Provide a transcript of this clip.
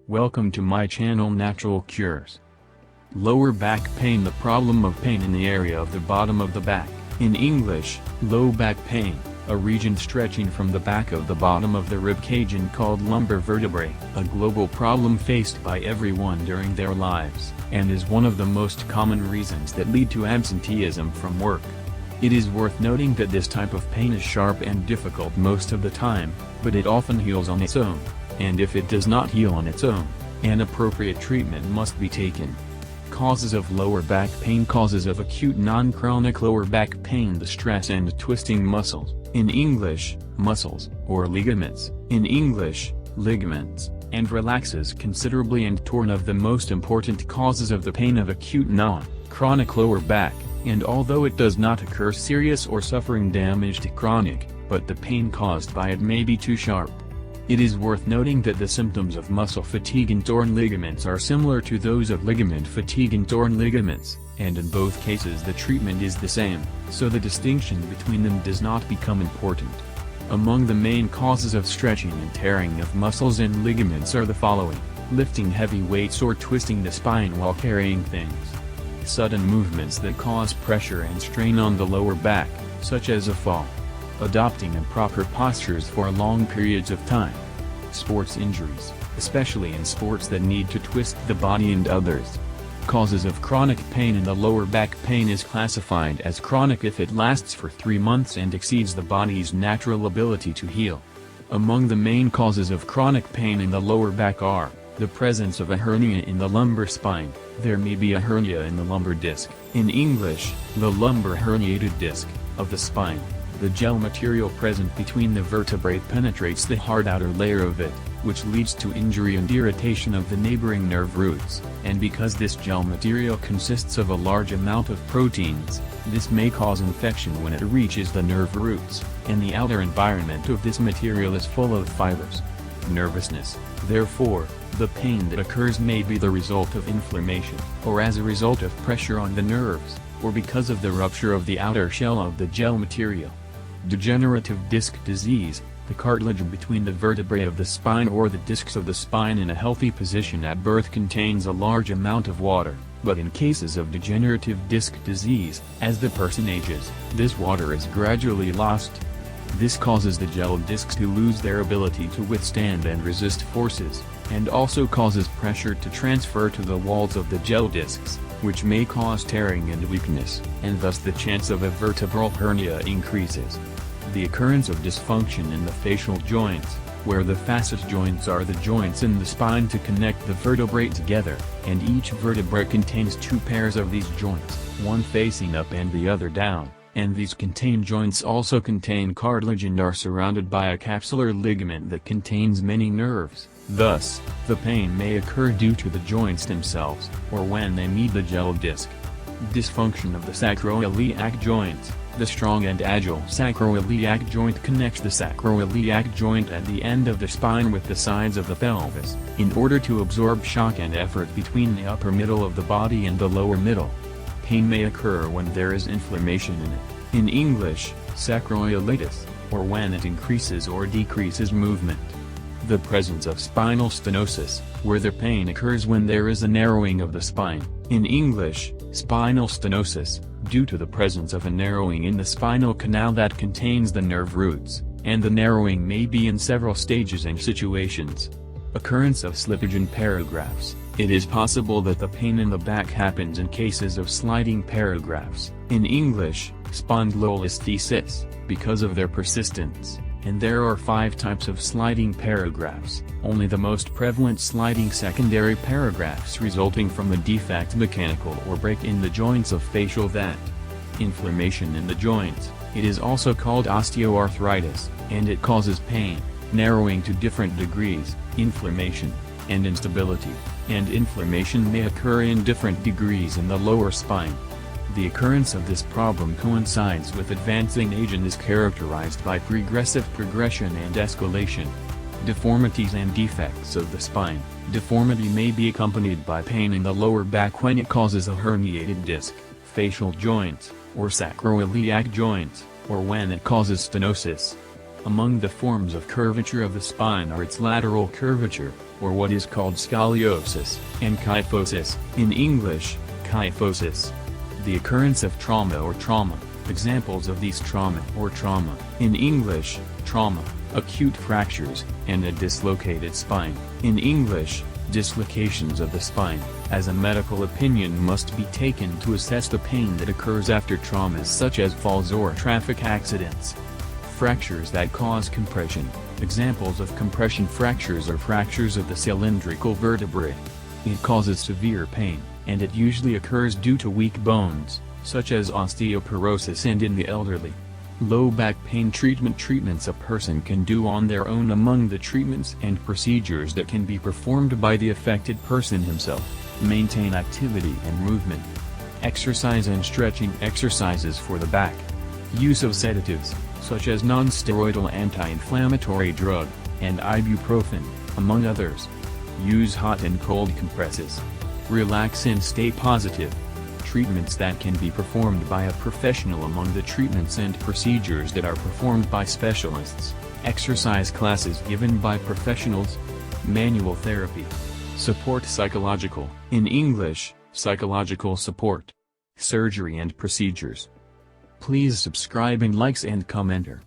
Welcome to my channel Natural Cures. Lower back pain. The problem of pain in the area of the bottom of the back, in English, low back pain, a region stretching from the back of the bottom of the rib cage and called lumbar vertebrae, a global problem faced by everyone during their lives, and is one of the most common reasons that lead to absenteeism from work. It is worth noting that this type of pain is sharp and difficult most of the time, but it often heals on its own, and if it does not heal on its own, an appropriate treatment must be taken. Causes of lower back pain. Causes of acute non-chronic lower back pain. The stress and twisting muscles, in English, muscles, or ligaments, in English, ligaments, and relaxes considerably and torn of the most important causes of the pain of acute non-chronic lower back, and although it does not occur serious or suffering damage to chronic, but the pain caused by it may be too sharp. It is worth noting that the symptoms of muscle fatigue and torn ligaments are similar to those of ligament fatigue and torn ligaments, and in both cases the treatment is the same, so the distinction between them does not become important. Among the main causes of stretching and tearing of muscles and ligaments are the following: lifting heavy weights or twisting the spine while carrying things. Sudden movements that cause pressure and strain on the lower back, such as a fall. Adopting improper postures for long periods of time. Sports injuries, especially in sports that need to twist the body, and others. Causes of chronic pain in the lower back. Pain is classified as chronic if it lasts for 3 months and exceeds the body's natural ability to heal. Among the main causes of chronic pain in the lower back are the presence of a hernia in the lumbar spine. There may be a hernia in the lumbar disc, in English, the lumbar herniated disc, of the spine. The gel material present between the vertebrae penetrates the hard outer layer of it, which leads to injury and irritation of the neighboring nerve roots, and because this gel material consists of a large amount of proteins, this may cause infection when it reaches the nerve roots, and the outer environment of this material is full of fibers. Nervousness, therefore, the pain that occurs may be the result of inflammation, or as a result of pressure on the nerves, or because of the rupture of the outer shell of the gel material. Degenerative disc disease, the cartilage between the vertebrae of the spine or the discs of the spine in a healthy position at birth contains a large amount of water, but in cases of degenerative disc disease, as the person ages, this water is gradually lost. This causes the gel discs to lose their ability to withstand and resist forces, and also causes pressure to transfer to the walls of the gel discs, which may cause tearing and weakness, and thus the chance of a vertebral hernia increases. The occurrence of dysfunction in the facial joints, where the facet joints are the joints in the spine to connect the vertebrae together, and each vertebra contains 2 pairs of these joints, one facing up and the other down, and these joints also contain cartilage and are surrounded by a capsular ligament that contains many nerves. Thus, the pain may occur due to the joints themselves, or when they meet the gel disc. Dysfunction of the sacroiliac joint. The strong and agile sacroiliac joint connects the sacroiliac joint at the end of the spine with the sides of the pelvis, in order to absorb shock and effort between the upper middle of the body and the lower middle. Pain may occur when there is inflammation in it, in English, sacroiliitis, or when it increases or decreases movement. The presence of spinal stenosis, where the pain occurs when there is a narrowing of the spine, in English, spinal stenosis, due to the presence of a narrowing in the spinal canal that contains the nerve roots, and the narrowing may be in several stages and situations. Occurrence of slippage in paragraphs. It is possible that the pain in the back happens in cases of sliding paragraphs, in English, spondylolisthesis, because of their persistence. And there are 5 types of sliding paragraphs, only the most prevalent sliding secondary paragraphs resulting from a defect, mechanical or break in the joints of facial that. Inflammation in the joints. It is also called osteoarthritis, and it causes pain, narrowing to different degrees, inflammation, and instability, and inflammation may occur in different degrees in the lower spine. The occurrence of this problem coincides with advancing age and is characterized by progressive progression and escalation. Deformities and defects of the spine. Deformity may be accompanied by pain in the lower back when it causes a herniated disc, facial joints, or sacroiliac joints, or when it causes stenosis. Among the forms of curvature of the spine are its lateral curvature, or what is called scoliosis, and kyphosis, in English, kyphosis. The occurrence of trauma or trauma. Examples of these trauma or trauma, in English, trauma, acute fractures, and a dislocated spine, in English, dislocations of the spine, as a medical opinion must be taken to assess the pain that occurs after traumas such as falls or traffic accidents. Fractures that cause compression. Examples of compression fractures are fractures of the cylindrical vertebrae. It causes severe pain, and it usually occurs due to weak bones, such as osteoporosis, and in the elderly. Low back pain treatment. Treatments a person can do on their own. Among the treatments and procedures that can be performed by the affected person himself: maintain activity and movement, exercise and stretching exercises for the back, use of sedatives, such as non-steroidal anti-inflammatory drug, and ibuprofen, among others. Use hot and cold compresses. Relax and stay positive. Treatments that can be performed by a professional. Among the treatments and procedures that are performed by specialists: exercise classes given by professionals, manual therapy, support psychological, in English, psychological support, surgery and procedures. Please subscribe and likes and commenter.